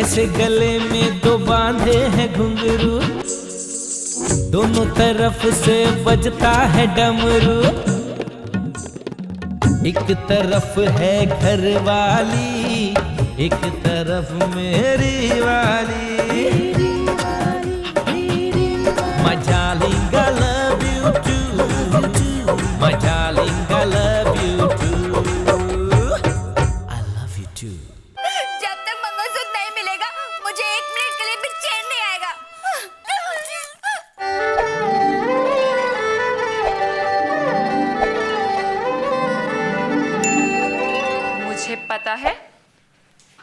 ऐसे गले में दो बांधे हैं घुंघरू, दोनों तरफ से बजता है डमरू। एक तरफ है घर वाली, एक तरफ मेरी वाली। My darling, I love you too. My darling, I love you too. I love you too. जब तक मंगलसूत्र नहीं मिलेगा मुझे एक मिनट के लिए भी चैन नहीं आएगा। मुझे पता है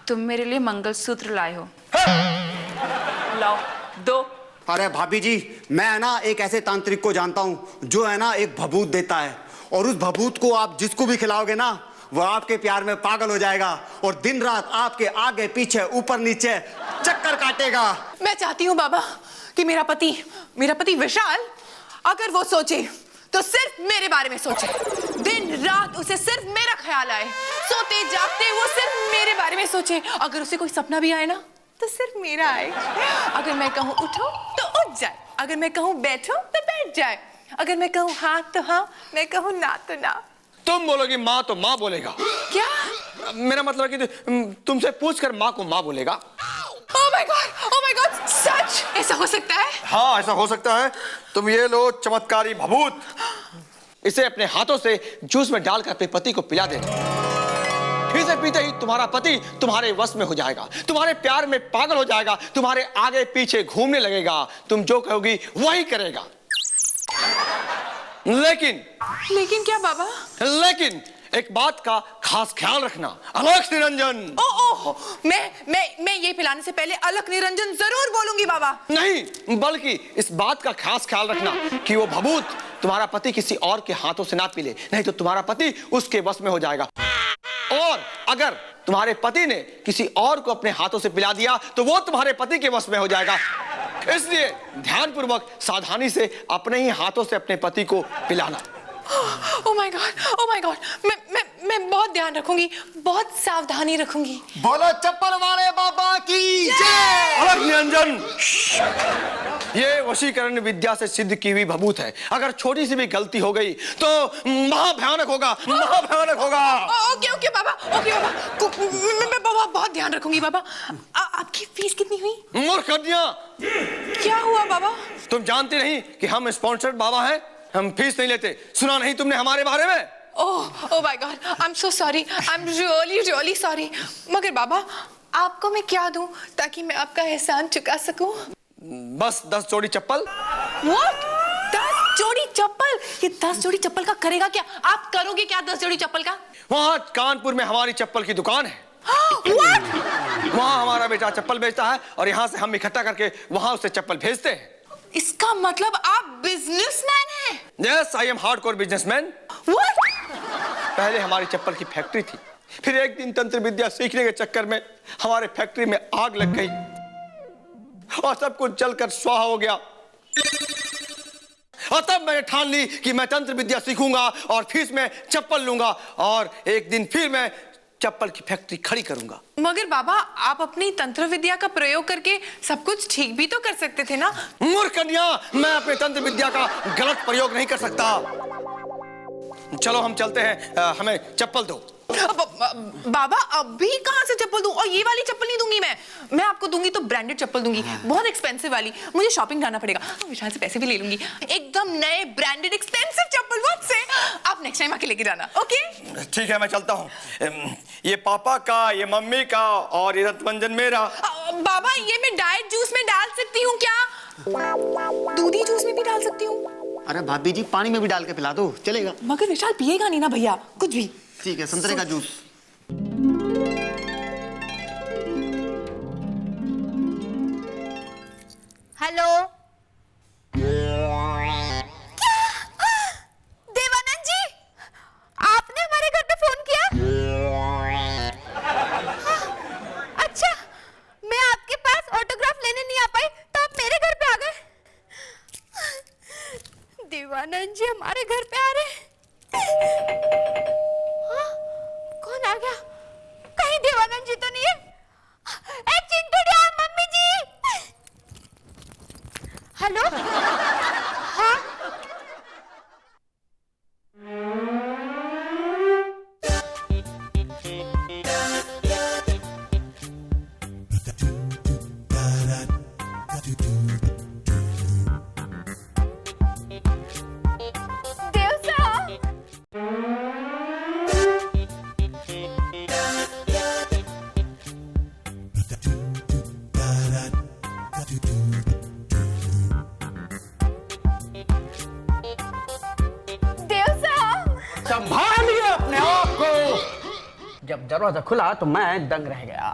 तुम मेरे लिए मंगलसूत्र लाए हो। लाओ दो। अरे भाभी जी, मैं है ना एक ऐसे तांत्रिक को जानता हूँ जो है ना एक भभूत देता है, और उस भभूत को आप जिसको भी खिलाओगे ना वो आपके प्यार में पागल हो जाएगा और दिन रात आपके आगे पीछे ऊपर नीचे चक्कर काटेगा। मैं चाहती हूँ बाबा कि मेरा पति विशाल अगर वो सोचे तो सिर्फ मेरे बारे में सोचे। दिन रात उसे सिर्फ मेरा ख्याल आए, सोते जागते वो सिर्फ मेरे बारे में सोचे। अगर उसे कोई सपना भी आए ना तो सिर्फ मेरा आए। अगर मैं कहूँ उठो तो उठ जाए, अगर मैं कहूँ बैठो तो बैठ जाए, अगर मैं कहूँ हाँ तो हाँ, मैं कहूँ ना तो ना। तुम बोलोगी माँ तो माँ बोलेगा। क्या? मेरा मतलब है कि तुमसे पूछकर माँ को माँ बोलेगा। Oh my God, सच ऐसा हो सकता है? हाँ, ऐसा हो सकता है। तुम ये लो चमत्कारी भभूत, इसे अपने हाथों से जूस में डालकर अपने पति को पिला देना। इसे पीते ही तुम्हारा पति तुम्हारे वश में हो जाएगा, तुम्हारे प्यार में पागल हो जाएगा, तुम्हारे आगे पीछे घूमने लगेगा, तुम जो कहोगी वही करेगा। लेकिन क्या बाबा? लेकिन एक बात का खास ख्याल रखना, अलख निरंजन। ओह, मैं ये पिलाने से पहले अलख निरंजन जरूर बोलूंगी बाबा। नहीं, बल्कि इस बात का खास ख्याल रखना कि वो भभूत तुम्हारा पति किसी और के हाथों से ना पी ले, नहीं तो तुम्हारा पति उसके वश में हो जाएगा। और अगर तुम्हारे पति ने किसी और को अपने हाथों से पिला दिया तो वो तुम्हारे पति के वश में हो जाएगा। इसलिए ध्यानपूर्वक सावधानी से अपने ही हाथों से अपने पति को पिलाना। Oh my God, मैं बहुत ध्यान रखूंगी, बहुत सावधानी रखूंगी। बोलो चप्पल वाले बाबा की जय। अलख निरंजन, ये वशीकरण विद्या से सिद्ध की हुई भभूत है। अगर छोटी सी भी गलती हो गई तो महाभयानक होगा, महाभयानक होगा। ओके बाबा, मैं बहुत ध्यान रखूंगी बाबा। आपकी फीस कितनी हुई? मूर्ख कन्या, क्या हुआ बाबा? तुम जानती नहीं कि हम स्पॉन्सर्ड बाबा हैं, हम फीस नहीं लेते। सुना नहीं तुमने हमारे बारे में? Oh my God, I'm so sorry, I'm really sorry। मगर बाबा आपको मैं क्या दूं ताकि मैं आपका एहसान चुका सकूं? बस 10 जोड़ी चप्पल। What? 10 जोड़ी चप्पल? ये 10 जोड़ी चप्पल का करेगा क्या? आप करोगे क्या 10 जोड़ी चप्पल का? वहाँ कानपुर में हमारी चप्पल की दुकान है। What? वहाँ हमारा बेटा चप्पल बेचता है और यहाँ से हम इकट्ठा करके वहाँ उसे चप्पल भेजते हैं। इसका मतलब आप बिजनेसमैन हैं? Yes, I am hardcore businessman। What? पहले हमारी चप्पल की फैक्ट्री थी, फिर एक दिन तंत्र विद्या सीखने के चक्कर में हमारे फैक्ट्री में आग लग गई और सब कुछ जलकर स्वाहा हो गया। और तब मैंने ठान ली कि मैं तंत्र विद्या सीखूंगा और फीस में चप्पल लूंगा और एक दिन फिर मैं चप्पल की फैक्ट्री खड़ी करूंगा। मगर बाबा आप अपनी तंत्र विद्या का प्रयोग करके सब कुछ ठीक भी तो कर सकते थे ना? मूर्ख कन्या, मैं अपने तंत्र विद्या का गलत प्रयोग नहीं कर सकता। चलो हम चलते हैं, हमें चप्पल दो। बाबा अभी कहाँ से चप्पल दूं? और ये वाली चप्पल नहीं दूंगी मैं आपको दूंगी तो ब्रांडेड चप्पल दूंगी, बहुत एक्सपेंसिव वाली। मुझे शॉपिंग जाना पड़ेगा, विशाल से पैसे भी ले लूंगी। एकदम नए ब्रांडेड एक्सपेंसिव चप्पल, बहुत से। आप नेक्स्ट टाइम आके लेके जाना, ओके? ठीक है, मैं चलता हूँ। ये पापा का, ये मम्मी का और ये रत्मंजन मेरा। बाबा ये मैं डाइट जूस में डाल सकती हूँ क्या? दूधी जूस में भी डाल सकती हूँ? अरे भाभी जी, पानी में भी डाल के पिला दो, चलेगा। मगर विशाल पिएगा नहीं ना भैया कुछ भी। ठीक है, संतरे का जूस। हेलो, देवानंद जी, आपने हमारे घर पे फोन किया? अच्छा, मैं आपके पास ऑटोग्राफ लेने नहीं आ पाई तो आप मेरे घर पे आ गए। देवानंद जी हमारे घर पे आ रहे। हाँ? कौन आ गया? कहीं देवानंद जी तो नहीं है? चिंटू संभालिए अपने आप को। जब दरवाजा खुला तो मैं दंग रह गया।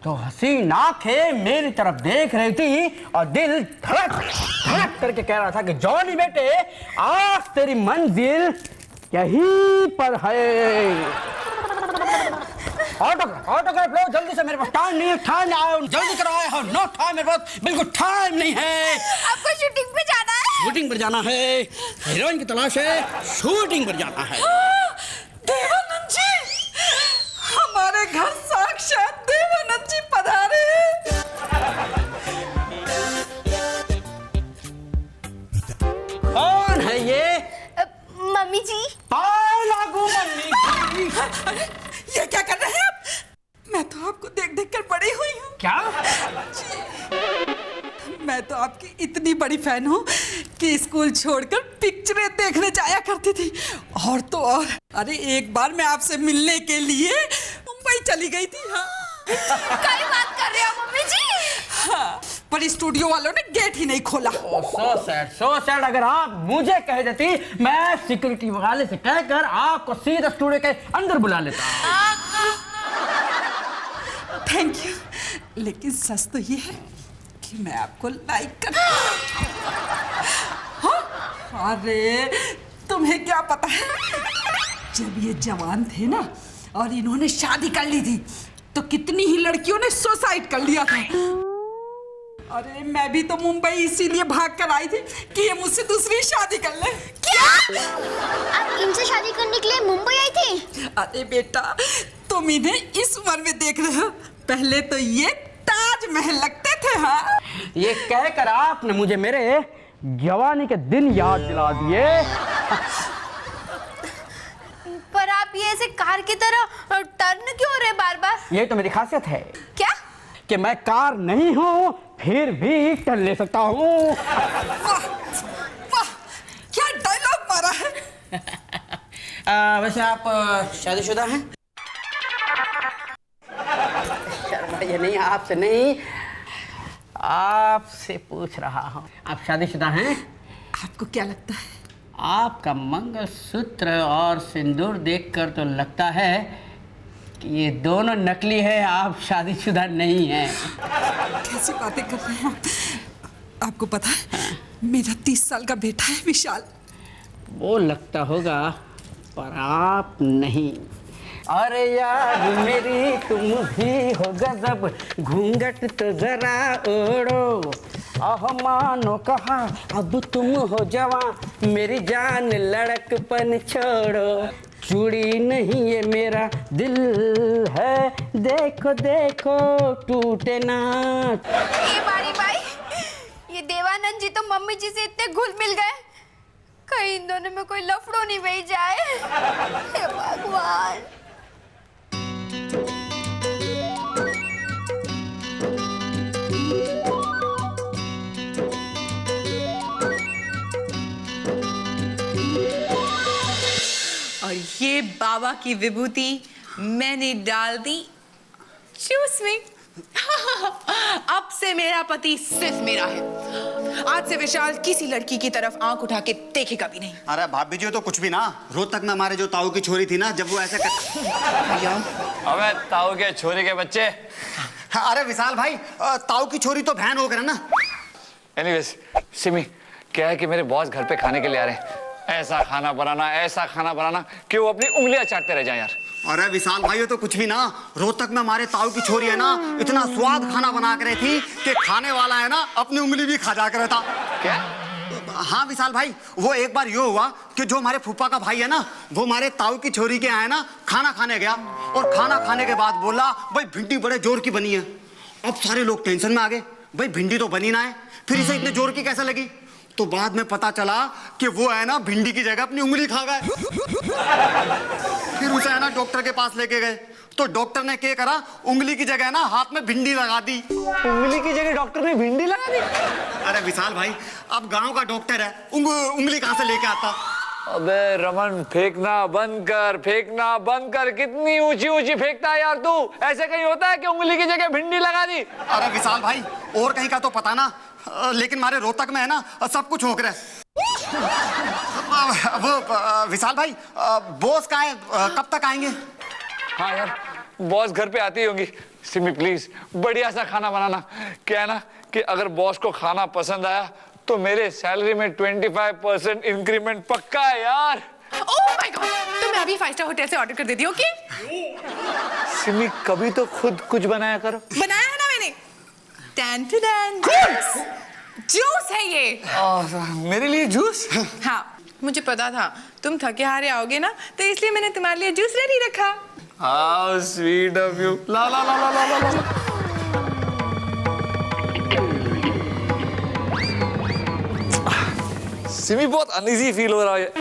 तो हसीन आंखें मेरी तरफ देख रही थी और दिल धड़क धड़क करके कह रहा था कि जॉनी बेटे, आज तेरी मंजिल यहीं पर है। ऑटोग्राफ लो जल्दी से, मेरे पास टाइम नहीं है। टाइम आओ जल्दी करो। आई हैव नो टाइम, मेरे पास बिल्कुल टाइम नहीं है। आपको शूटिंग पे जाना है? शूटिंग पर जाना है, हीरोइन की तलाश है, शूटिंग पर जाना है। देवानंद जी, हमारे घर साक्षात देवानंद जी पधारे हैं। कौन है ये? मम्मी जी। लागू मम्मी। ये क्या कर रहे हैं आप? मैं तो आपको देख देख कर बड़ी हुई हूँ। क्या? मैं तो आपकी इतनी बड़ी फैन हूँ कि स्कूल छोड़कर पिक्चरें देखने जाया करती थी। और तो और, अरे एक बार मैं आपसे मिलने के लिए मुंबई चली गई थी। हाँ, क्या बात कर रहे हो मम्मी जी? हाँ, पर स्टूडियो वालों ने गेट ही नहीं खोला। So sad. अगर आप मुझे कह देती, मैं सिक्योरिटी वाले से कहकर आपको सीधा स्टूडियो के अंदर बुला लेता। थैंक यू, लेकिन सच तो ये है कि मैं आपको लाइक करता हूँ। हाँ? अरे तुम्हें क्या पता है, जब ये जवान थे ना और इन्होंने शादी कर ली थी तो कितनी ही लड़कियों ने सुसाइड कर लिया था। अरे मैं भी तो मुंबई इसीलिए भाग कर आई थी कि ये मुझसे दूसरी शादी कर ले। क्या? आप इनसे शादी करने के लिए मुंबई आई थी? अरे बेटा, तुम इन्हें इस उम्र में देख रहे हो, पहले तो ये ताजमहल लगते थे। हाँ, ये कहकर आपने मुझे मेरे जवानी के दिन याद दिला दिए। पर आप ये ऐसे कार की तरह टर्न क्यों हो रहे बार बार? ये तो मेरी खासियत है। क्या? कि मैं कार नहीं हूँ फिर भी टल ले सकता हूँ। वाह वाह, क्या डायलॉग मारा है। वैसे आप शादीशुदा हैं? शर्माइए नहीं, आपसे नहीं, आपसे पूछ रहा हूँ। आप शादीशुदा हैं? आपको क्या लगता है? आपका मंगलसूत्र और सिंदूर देखकर तो लगता है कि ये दोनों नकली है, आप शादीशुदा नहीं हैं। कैसी बातें कर रहे हैं आप? आपको पता है, मेरा 30 साल का बेटा है विशाल। वो लगता होगा पर आप नहीं। अरे यार मेरी तुम भी हो गजब, घूंघट तो जरा ओढ़ो, आह मानो कहा अब तुम हो जवां, मेरी जान लड़कपन छोड़ो, चूड़ी नहीं ये मेरा दिल है, देखो देखो टूटे ना। ये बारी भाई, ये देवानंद जी तो मम्मी जी से इतने घुल मिल गए, कहीं इन दोनों में कोई लफड़ो नहीं बह जाए। हे भगवान। और ये बाबा की विभूति मैंने डाल दी जूस में। अब से मेरा पति सिर्फ मेरा है। आज से विशाल किसी लड़की की तरफ आंख उठा के देखेगा भी नहीं। अरे भाभी जी तो कुछ भी ना, रोहतक में हमारे जो ताऊ की छोरी थी ना, जब वो ऐसे अबे ताऊ के छोरी के बच्चे। अरे विशाल भाई, ताऊ की छोरी तो बहन हो गए ना। एनीवेज सिमी, क्या है कि मेरे बॉस घर पे खाने के लिए आ रहे हैं। ऐसा खाना बनाना कि वो अपनी उंगलियां चाटते रह जाए यार। अरे विशाल भाई ये तो कुछ भी ना, रोहतक में हमारे ताऊ की छोरी है ना, इतना स्वाद खाना बना कर रही थी कि खाने वाला है ना अपनी उंगली भी खा जा कर था। क्या? हाँ विशाल भाई, वो एक बार ये हुआ कि जो हमारे फूफा का भाई है ना, वो हमारे ताऊ की छोरी के आए ना खाना खाने गया, और खाना खाने के बाद बोला भाई भिंडी बड़े जोर की बनी है। अब सारे लोग टेंशन में आ गए, भाई भिंडी तो बनी ना है, फिर इसे इतने जोर की कैसे लगी? तो बाद में पता चला कि वो है ना भिंडी की जगह अपनी उंगली खा गए। फिर उसे है ना डॉक्टर के पास लेके गए, तो डॉक्टर ने क्या करा, उंगली की जगह ना हाथ में भिंडी लगा दी। उंगली की जगह डॉक्टर ने भिंडी लगा दी? अरे विशाल भाई, अब गांव का डॉक्टर है, उंगली कहां से लेके आता? अबे रमन, फेंकना बंद कर। कितनी ऊंची ऊंची फेंकता है यार तू। ऐसे कहीं होता है कि उंगली की जगह भिंडी लगा दी? अरे विशाल भाई, और कहीं का तो पता ना, लेकिन हमारे रोहतक में है ना सब कुछ हो रहा है। वो विशाल भाई, बॉस का है, कब तक आएंगे? हाँ यार, बॉस घर पे आती होंगी। सिमी प्लीज बढ़िया सा खाना बनाना। क्या है ना कि अगर बॉस को खाना पसंद आया तो मेरे सैलरी में 25% इंक्रीमेंट पक्का है यार। ओह माय गॉड, तो मैं अभी 5 स्टार होटल से ऑर्डर कर देती हूँ, ओके? सिमी कभी तो खुद कुछ बनाया करो। बनाया है ना मैंने। जूस, जूस है ये। मेरे लिए जूस? हाँ, मुझे पता था तुम थके हारे आओगे ना, तो इसलिए मैंने तुम्हारे लिए जूस रेडी रखा। How sweet of you. ला ला ला ला ला ला ला। सिमी बहुत अनईजी फील हो रहा है।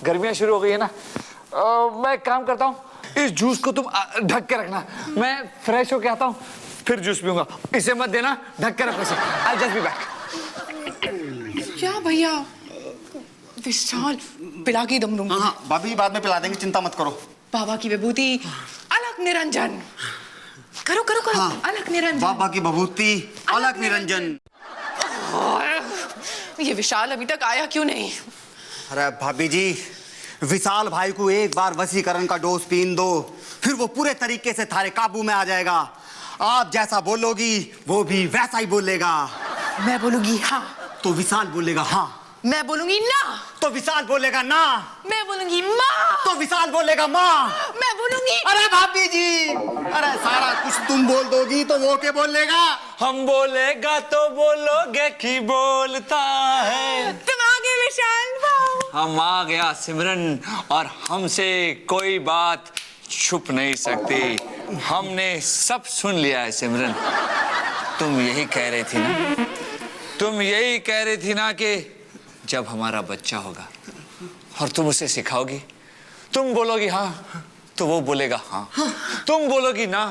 गर्मियां शुरू हो गई है ना, मैं एक काम करता हूँ, इस जूस को तुम ढक के रखना, मैं फ्रेश होके आता हूँ फिर जूस पीऊंगा। इसे मत देना, ढक के रखो इसे। I'll just be back. क्या भैया? विशाल, पिला के दम दूंगा। हाँ, भाभी बाद में पिला देंगे, चिंता मत करो। बाबा की विभूति, अलग निरंजन। करो करो करो। हाँ, अलग निरंजन। बाबा की विभूति, अलग निरंजन। ये विशाल अभी तक आया क्यों नहीं? अरे भाभी जी, विशाल भाई को एक बार वशीकरण का डोज पीन दो, फिर वो पूरे तरीके से थारे काबू में आ जाएगा। आप जैसा बोलोगी वो भी वैसा ही बोलेगा। मैं बोलूंगी हाँ, तो विशाल बोलेगा हाँ। मैं बोलूंगी ना, तो विशाल बोलेगा ना। मैं बोलूंगी माँ, तो विशाल बोलेगा माँ। मैं बोलूंगी। अरे भाभी जी, अरे सारा कुछ तुम बोल दोगी तो वो क्या बोलेगा? हम बोलेगा तो बोलोगे कि बोलता है। तुम आ गए विशाल, वाह। हम आ गया सिमरन, और हमसे कोई बात छुप नहीं सकती। हमने सब सुन लिया है सिमरन। तुम यही कह रही थी ना, तुम यही कह रही थी ना कि जब हमारा बच्चा होगा और तुम उसे सिखाओगी, तुम बोलोगी हाँ तो वो बोलेगा हाँ, तुम बोलोगी ना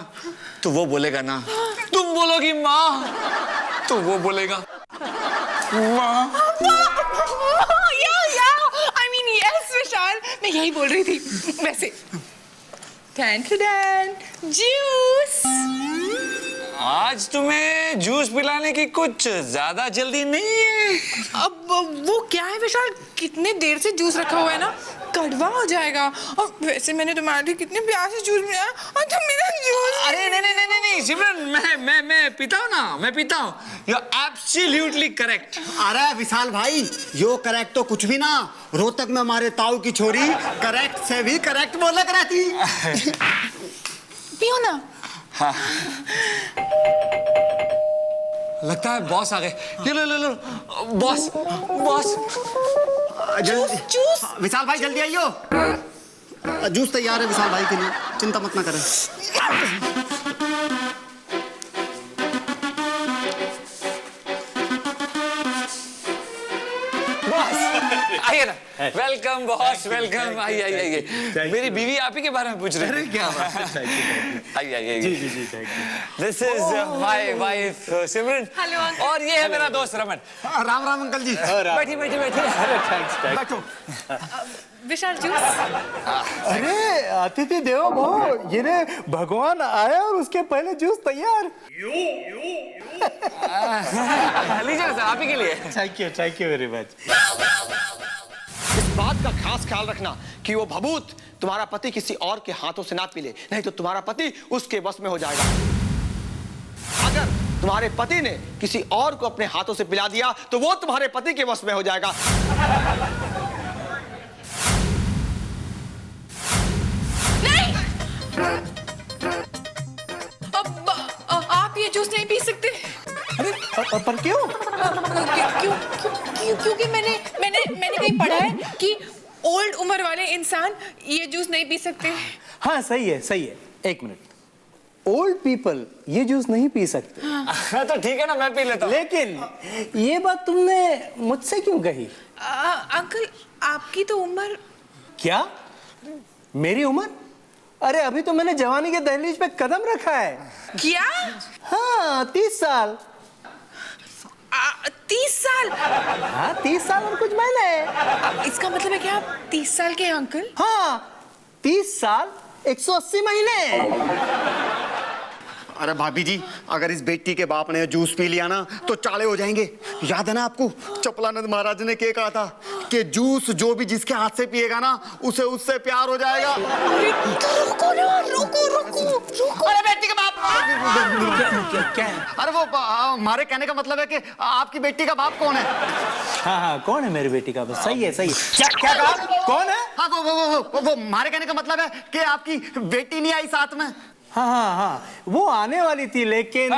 तो वो बोलेगा ना, तुम बोलोगी माँ तो वो बोलेगा माँ। I mean, yes, विशाल, मैं यही बोल रही थी। वैसे जूस। आज तुम्हें जूस पिलाने की कुछ ज्यादा जल्दी नहीं है। अब वो क्या है विशाल, कितने देर से जूस रखा हुआ है ना, कड़वा हो जाएगा। और वैसे मैंने तुम्हारे लिए कितने प्यार से जूस बनाया और तुम मेरा जूस। अरे नहीं नहीं नहीं नहीं सिमरन, मैं पीता हूँ ना, मैं पीता हूँ। You are absolutely correct. अरे विशाल भाई, यो करेक्ट तो कुछ भी ना, रोहतक में हमारे ताऊ की छोरी करेक्ट से भी करेक्ट बोला करती। पियो ना। हाँ। लगता है बॉस आ गए। ये लो बॉस बॉस। जूस। विशाल भाई जल्दी आइयो, जूस तैयार है विशाल भाई के लिए, चिंता मत ना करें। आइए ना। Welcome boss, welcome. आइए। मेरी बीवी आप ही के बारे में पूछ रही थी। क्या बात है? आइए। जी thank you. This is my wife Simran. Hello uncle. और ये है मेरा दोस्त रमन। राम राम अंकल जी। बैठिए। बैठो। विशाल जूस। अरे अतिथि देवो भव, ये रे भगवान आया और उसके पहले जूस तैयार। लीजिए सर, आप ही के लिए। Thank you very much. इस बात का खास ख्याल रखना कि वो भभूत तुम्हारा पति किसी और के हाथों से ना पी ले, नहीं तो तुम्हारा पति उसके वश में हो जाएगा। अगर तुम्हारे पति ने किसी और को अपने हाथों से पिला दिया तो वो तुम्हारे पति के वश में हो जाएगा। नहीं, अब आप ये जूस नहीं पी सकते। अरे पर क्यों? क्योंकि मैंने कहीं पढ़ा है कि ओल्ड उम्र वाले इंसान ये जूस नहीं पी सकते। हाँ सही है। एक मिनट, ओल्ड पीपल ये जूस नहीं पी सकते। हाँ तो ठीक है ना, मैं पी लेता हूँ। लेकिन ये बात तुमने मुझसे क्यों कही? अंकल, आपकी तो उम्र। क्या मेरी उम्र? अरे अभी तो मैंने जवानी के दहलीज पे कदम रखा है। क्या? हाँ 30 साल। 30 साल? हाँ 30 साल और कुछ महीने। इसका मतलब है कि आप 30 साल के हैं अंकल? हाँ 30 साल 180 महीने। अरे भाभी जी, अगर इस बेटी के बाप ने जूस पी लिया ना तो चाले हो जाएंगे। याद है ना आपको, चपलानंद महाराज ने क्या कहा था कि जूस जो भी जिसके हाथ से पिएगा ना उसे उससे प्यार हो जाएगा। रुको ना, रुको। अरे बेटी के बाप, क्या है? अरे वो हमारे कहने का मतलब है कि आपकी बेटी का बाप कौन है? हाँ, कौन है मेरी बेटी का बाप? सही है। क्या कहा? कौन है? हाँ, वो हमारे कहने का मतलब है कि आपकी बेटी नहीं आई साथ में। हाँ, वो आने वाली थी लेकिन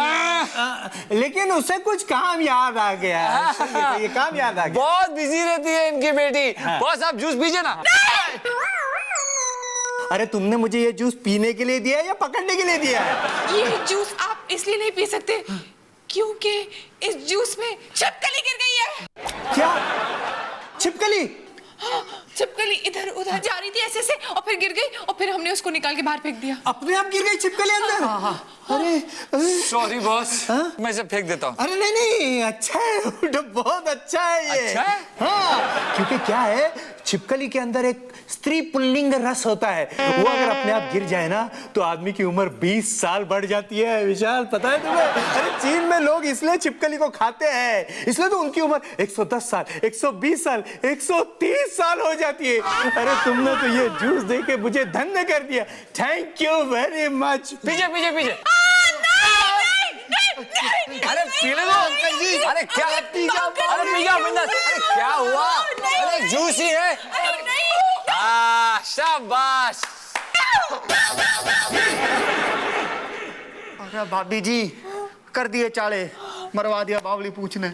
उसे कुछ काम याद आ गया। ये काम याद आ गया। बहुत बिजी रहती है इनकी बेटी। बॉस आप जूस पीजिए ना। अरे तुमने मुझे ये जूस पीने के लिए दिया है या पकड़ने के लिए दिया है? ये जूस आप इसलिए नहीं पी सकते क्योंकि इस जूस में छिपकली गिर गई है। क्या छिपकली? हाँ, छिपकली इधर उधर जा रही थी ऐसे और फिर गिर गई और फिर हमने उसको निकाल के बाहर फेंक दिया। अपने आप गिर गई छिपकली अंदर? अरे सॉरी बॉस, मैं इसे फेंक देता हूँ। अरे नहीं, अच्छा है, तो बहुत अच्छा है ये। अच्छा है? हाँ, क्योंकि क्या है, छिपकली के अंदर एक स्त्री पुल्लिंग रस होता है। वो अगर अपने आप गिर जाए ना तो आदमी की उम्र 20 साल बढ़ जाती है। विशाल, पता है तुम्हें? अरे चीन में लोग इसलिए छिपकली को खाते हैं, इसलिए तो उनकी उम्र 110 साल, 120 साल, 130 साल हो जाती है। अरे तुमने तो ये जूस दे के मुझे धन्य कर दिया। Thank you very much. पीछे। अरे पीने दो अंकल जी। अरे क्या पी जाओ, अरे पी जाओ बिंदास। अरे क्या हुआ? अरे जूस ही है। शाबाश। अरे भाभी जी, कर दिए चाले, मरवा दिया बावली पूछने।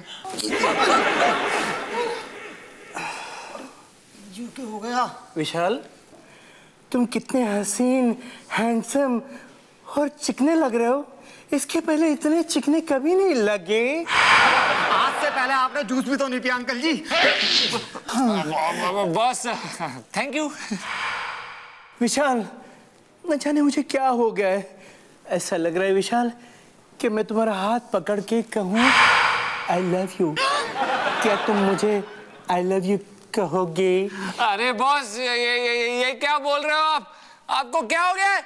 ये क्या हो गया? विशाल, तुम कितने हसीन, हैंडसम और चिकने लग रहे हो। इसके पहले इतने चिकने कभी नहीं लगे। आज से पहले आपने जूस भी तो नहीं पिया uncle ji. Boss thank you. Vishal, न जाने मुझे क्या हो गया है। ऐसा लग रहा है विशाल कि मैं तुम्हारा हाथ पकड़ के कहूँ आई लव यू। क्या तुम मुझे आई लव यू कहोगे? अरे बॉस ये क्या बोल रहे हो आप? आपको क्या हो गया है?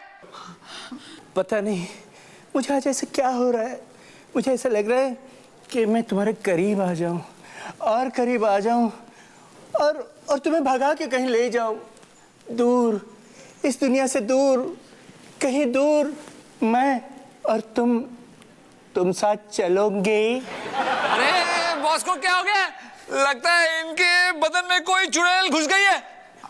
पता नहीं, मुझे आज ऐसे क्या हो रहा है। मुझे ऐसा लग रहा है कि मैं तुम्हारे करीब आ जाऊं और करीब आ जाऊं और तुम्हें भगा के कहीं ले जाऊं, दूर, इस दुनिया से दूर, कहीं दूर। मैं और तुम साथ चलोगे। अरे बॉस को क्या हो गया? लगता है इनके बदन में कोई चुड़ैल घुस गई है।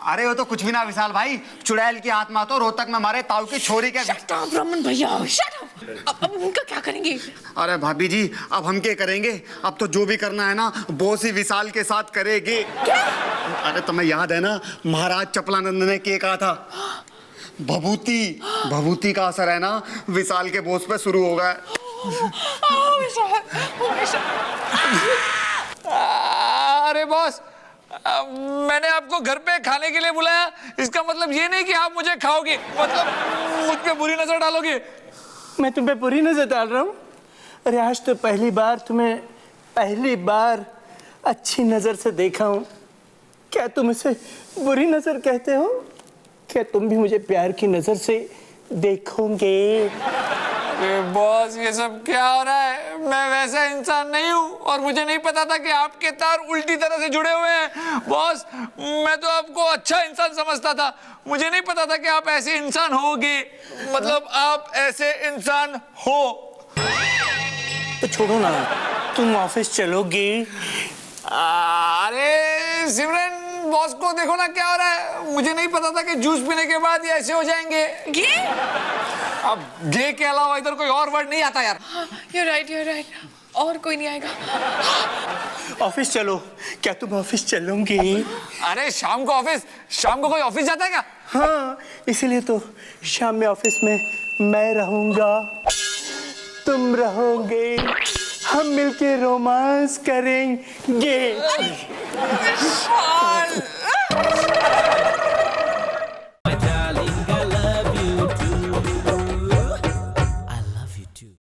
अरे वो तो कुछ भी ना विशाल भाई, चुड़ैल की आत्मा तो रोहतक में हमारे ताऊ की छोरी के। शट अप रमन भैया, शट अप। अब उनका क्या करेंगे? अरे भाभी जी, अब हम क्या करेंगे? अब तो जो भी करना है ना बॉस ही विशाल के साथ करेगी। क्या? अरे तुम्हें याद है ना महाराज चपलानंद ने क्या कहा था? भभूति का असर है ना विशाल के बॉस पे शुरू हो गया। अरे बॉस, मैंने आपको घर पे खाने के लिए बुलाया, इसका मतलब ये नहीं कि आप मुझे खाओगे, मतलब मुझ पे बुरी नजर डालोगे। मैं तुम पे बुरी नजर डाल रहा हूँ? अरे आज तो पहली बार अच्छी नजर से देखा हूँ। क्या तुम इसे बुरी नजर कहते हो? क्या तुम भी मुझे प्यार की नजर से देखोगे? अरे बॉस, ये सब क्या हो रहा है? मैं वैसा इंसान नहीं हूँ और मुझे नहीं पता था कि आपके तार उल्टी तरह से जुड़े हुए हैं। बॉस, मैं तो आपको अच्छा इंसान समझता था, मुझे नहीं पता था कि आप ऐसे इंसान होगे, मतलब आप ऐसे इंसान हो। तो छोड़ो ना, तुम ऑफिस चलोगे? अरे सिमरन, बॉस को देखो ना क्या हो रहा है। मुझे नहीं पता था कि जूस पीने के बाद ये ऐसे हो जाएंगे। गे? अब गे के अलावा इधर कोई और वर्ड नहीं आता यार। You're right. और कोई नहीं आएगा। ऑफिस चलो। क्या तुम ऑफिस चलोगे? अरे शाम को कोई ऑफिस जाता है क्या? हाँ, इसीलिए तो शाम में ऑफिस में मैं रहूंगा, तुम रहोगे, हम मिलके रोमांस करेंगे।